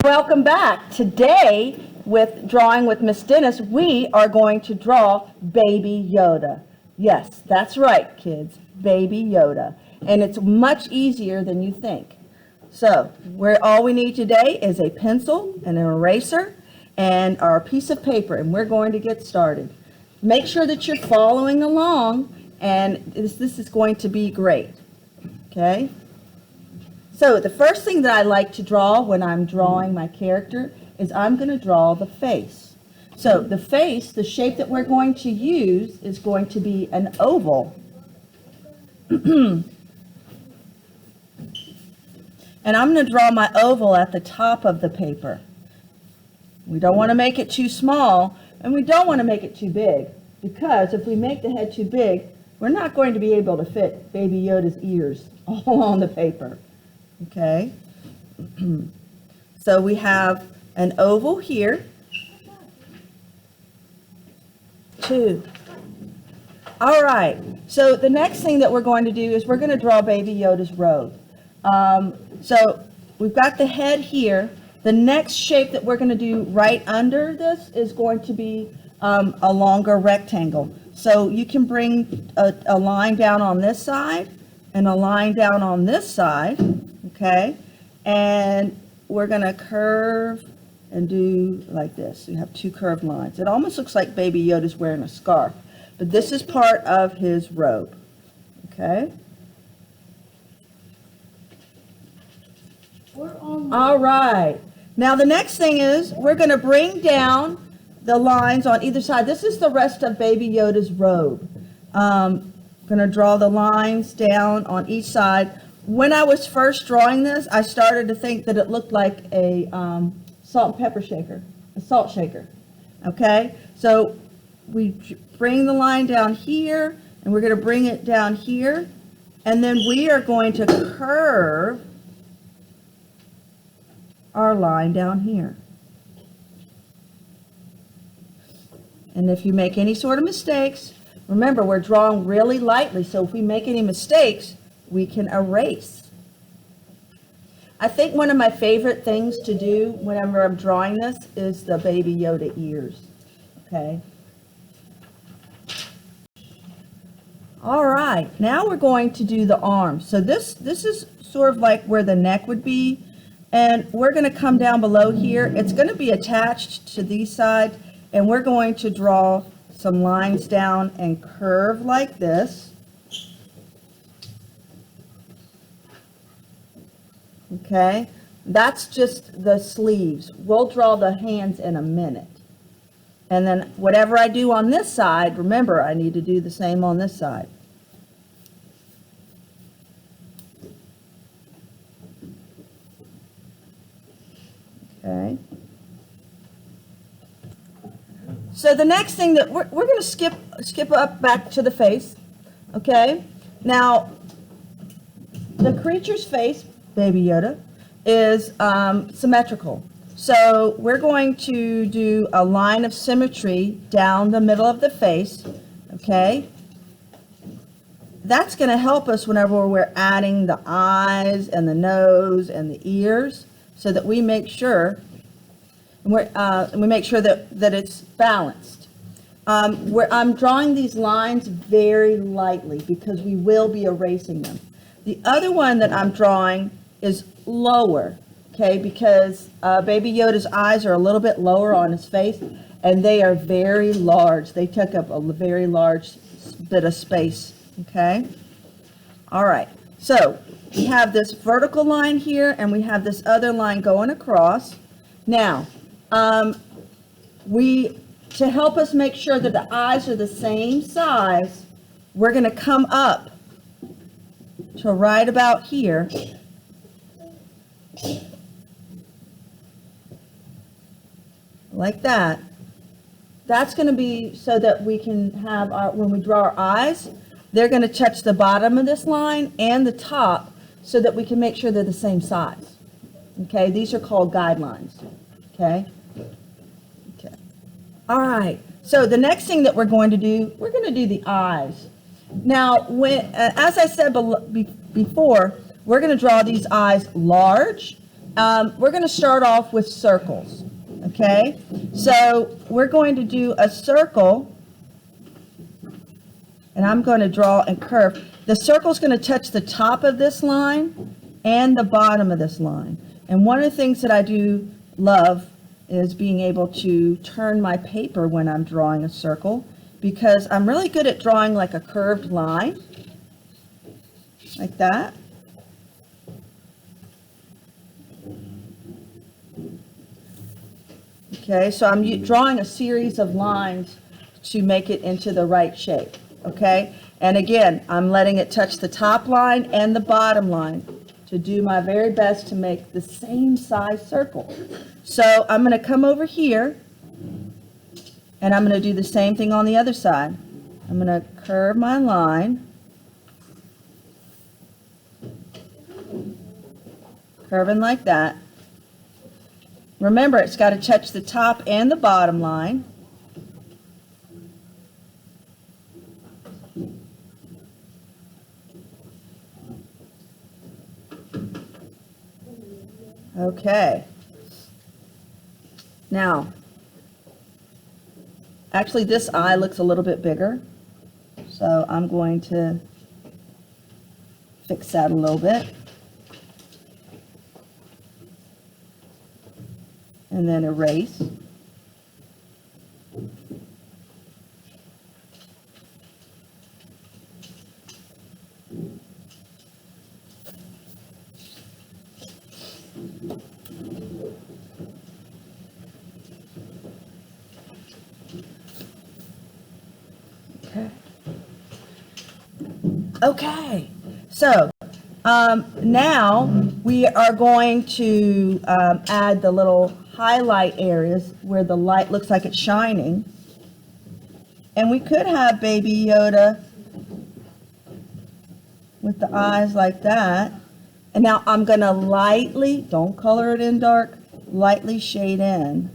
welcome back. Today, with Drawing with Miss Dennis, we are going to draw Baby Yoda. Yes, that's right, kids, Baby Yoda. And it's much easier than you think. So, all we need today is a pencil and an eraser and our piece of paper, and we're going to get started. Make sure that you're following along, and this is going to be great. Okay? So the first thing that I like to draw when I'm drawing my character is I'm going to draw the face. So the face, the shape that we're going to use is going to be an oval. And I'm going to draw my oval at the top of the paper. We don't want to make it too small, and we don't want to make it too big, because if we make the head too big, we're not going to be able to fit Baby Yoda's ears all on the paper. Okay, so we have an oval here, 2. All right, so the next thing that we're going to do is we're going to draw Baby Yoda's robe. So we've got the head here. The next shape that we're going to do right under this is going to be a longer rectangle. So you can bring a line down on this side and a line down on this side. Okay, and we're going to curve and do like this. You have 2 curved lines. It almost looks like Baby Yoda's wearing a scarf, but this is part of his robe. Okay. All right. Now the next thing is we're going to bring down the lines on either side. This is the rest of Baby Yoda's robe. Going to draw the lines down on each side. When I was first drawing this, I started to think that it looked like a salt and pepper shaker, a salt shaker. Okay, so we bring the line down here, and we're going to bring it down here, and then we are going to curve our line down here. And if you make any sort of mistakes, remember we're drawing really lightly, so if we make any mistakes, we can erase. I think one of my favorite things to do whenever I'm drawing this is the Baby Yoda ears. Okay. All right, now we're going to do the arms. So this is sort of like where the neck would be, and we're going to come down below here. It's going to be attached to these sides, and we're going to draw some lines down and curve like this. Okay, that's just the sleeves. We'll draw the hands in a minute. And then whatever I do on this side, remember I need to do the same on this side. Okay. So the next thing that we're going to skip up back to the face. Okay. Now the creature's face, Baby Yoda, is symmetrical. So we're going to do a line of symmetry down the middle of the face. Okay. That's going to help us whenever we're adding the eyes and the nose and the ears, so that we make sure that it's balanced. I'm drawing these lines very lightly because we will be erasing them. The other one that I'm drawing is lower, okay, because Baby Yoda's eyes are a little bit lower on his face, and they are very large. They took up a very large bit of space, okay? All right, so we have this vertical line here, and we have this other line going across. Now, to help us make sure that the eyes are the same size, we're going to come up to right about here. Like that. That's going to be so that we can have when we draw our eyes, they're going to touch the bottom of this line and the top, so that we can make sure they're the same size. Okay, these are called guidelines. Okay. Okay. All right. So the next thing that we're going to do the eyes. Now, as I said before, we're going to draw these eyes large, we're going to start off with circles, okay? So we're going to do a circle, and I'm going to draw and curve. The circle's going to touch the top of this line and the bottom of this line. And one of the things that I do love is being able to turn my paper when I'm drawing a circle, because I'm really good at drawing like a curved line, like that. Okay, so I'm drawing a series of lines to make it into the right shape, okay? And again, I'm letting it touch the top line and the bottom line to do my very best to make the same size circle. So I'm going to come over here, and I'm going to do the same thing on the other side. I'm going to curve my line, curving like that. Remember, it's got to touch the top and the bottom line. Okay. Now, actually this eye looks a little bit bigger, so I'm going to fix that a little bit. And then erase. Okay, so now we are going to add the little highlight areas where the light looks like it's shining. And we could have Baby Yoda with the eyes like that. And now I'm going to lightly, don't color it in dark, lightly shade in,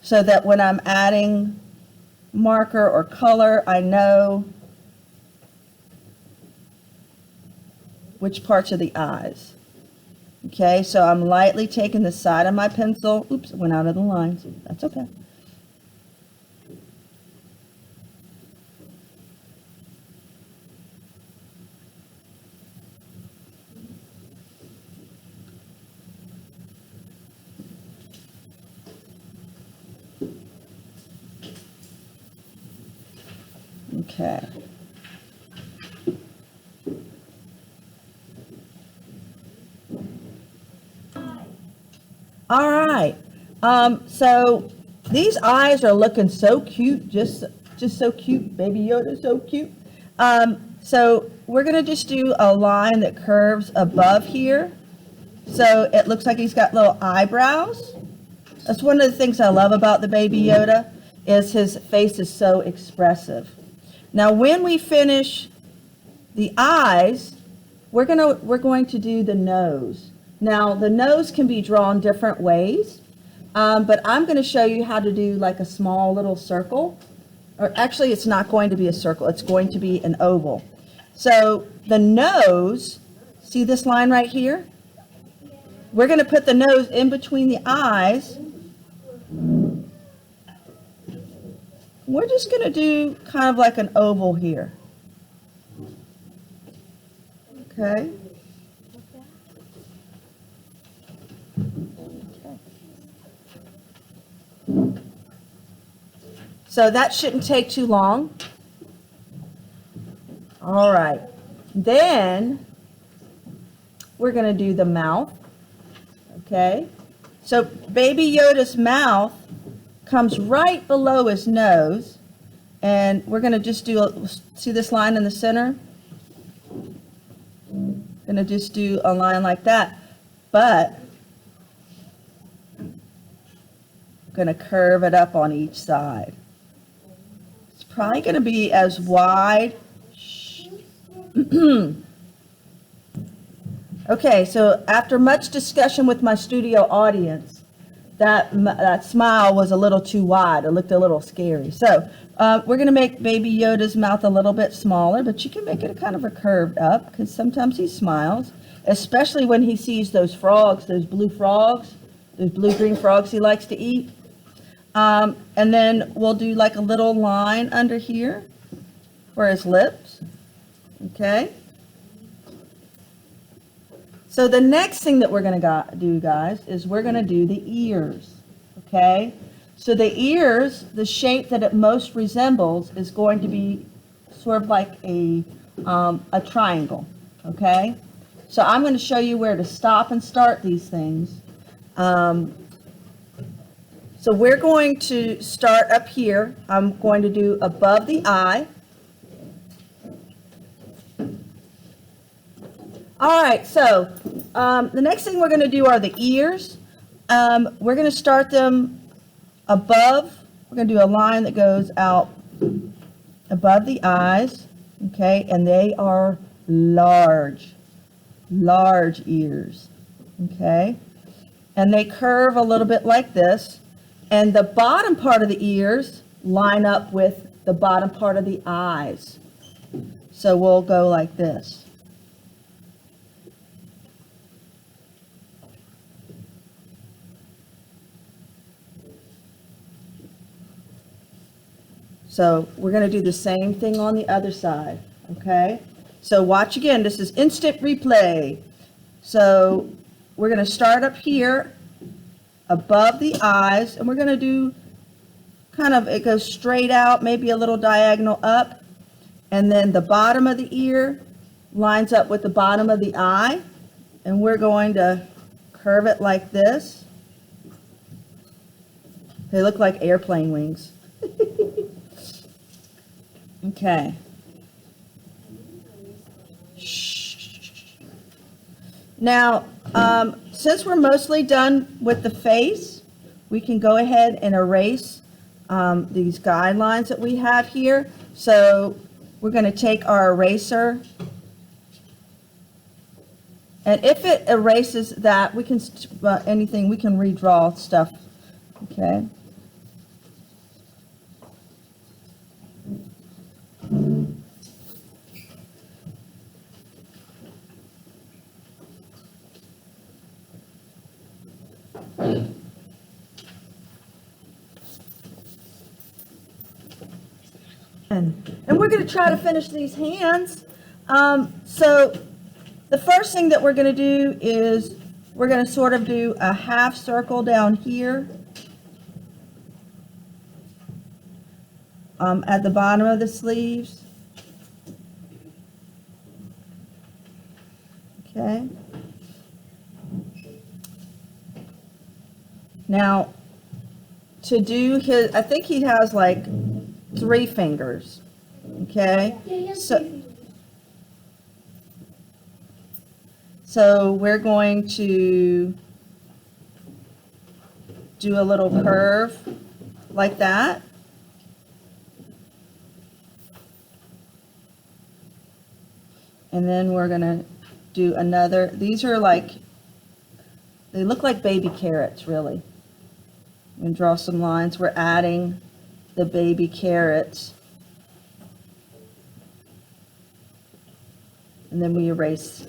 so that when I'm adding marker or color, I know which parts are the eyes. Okay, so I'm lightly taking the side of my pencil. Oops, it went out of the lines. That's okay. Okay. All right. So these eyes are looking so cute, just so cute. Baby Yoda, so cute. So we're gonna just do a line that curves above here, so it looks like he's got little eyebrows. That's one of the things I love about the Baby Yoda, is his face is so expressive. Now, when we finish the eyes, we're going to do the nose. Now, the nose can be drawn different ways, but I'm going to show you how to do like a small little circle. Or actually, it's not going to be a circle. It's going to be an oval. So the nose, see this line right here? We're going to put the nose in between the eyes. We're just going to do kind of like an oval here. Okay. So that shouldn't take too long. All right. Then we're going to do the mouth. Okay. So Baby Yoda's mouth comes right below his nose, and we're going to just do, see this line in the center? Going to just do a line like that, but going to curve it up on each side. It's probably going to be as wide. Okay, so after much discussion with my studio audience, that smile was a little too wide. It looked a little scary. So we're going to make Baby Yoda's mouth a little bit smaller, but you can make it kind of a curved up because sometimes he smiles, especially when he sees those frogs, those blue-green frogs he likes to eat. And then we'll do like a little line under here for his lips. Okay. So the next thing that we're going to do, guys, is we're going to do the ears, okay? So the ears, the shape that it most resembles is going to be sort of like a triangle, okay? So I'm going to show you where to stop and start these things. So we're going to start up here. I'm going to do above the eye. All right, so the next thing we're going to do are the ears. We're going to start them above. We're going to do a line that goes out above the eyes, okay, and they are large ears, okay, and they curve a little bit like this, and the bottom part of the ears line up with the bottom part of the eyes. So we'll go like this. So we're going to do the same thing on the other side, okay? So watch again. This is instant replay. So we're going to start up here above the eyes, and we're going to do kind of, it goes straight out, maybe a little diagonal up, and then the bottom of the ear lines up with the bottom of the eye, and we're going to curve it like this. They look like airplane wings. Okay. Now, since we're mostly done with the face, we can go ahead and erase these guidelines that we have here. So we're going to take our eraser, and if it erases that, we can anything, we can redraw stuff. Okay. And we're going to try to finish these hands. So the first thing that we're going to do is we're going to sort of do a half circle down here at the bottom of the sleeves. Okay. Now, to do his, I think he has like 3 fingers. Okay. So we're going to do a little curve like that. And then we're going to do another. These are like, they look like baby carrots, really. I'm going to draw some lines. We're adding the baby carrots. And then we erase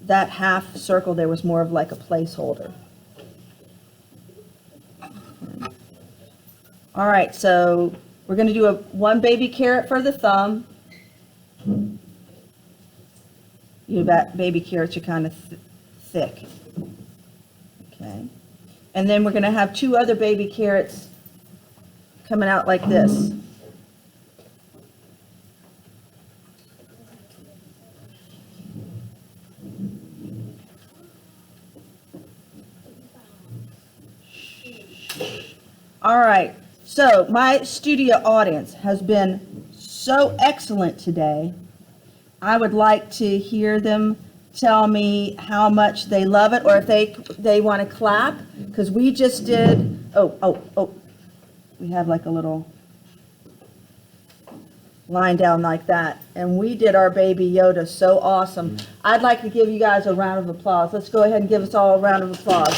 that half circle. There was more of like a placeholder. All right, so we're going to do one baby carrot for the thumb. Baby carrots are kind of thick. Okay. And then we're going to have 2 other baby carrots coming out like this. All right, so my studio audience has been so excellent today. I would like to hear them tell me how much they love it, or if they want to clap, because we just did, we have like a little line down like that, and we did our Baby Yoda so awesome. I'd like to give you guys a round of applause. Let's go ahead and give us all a round of applause.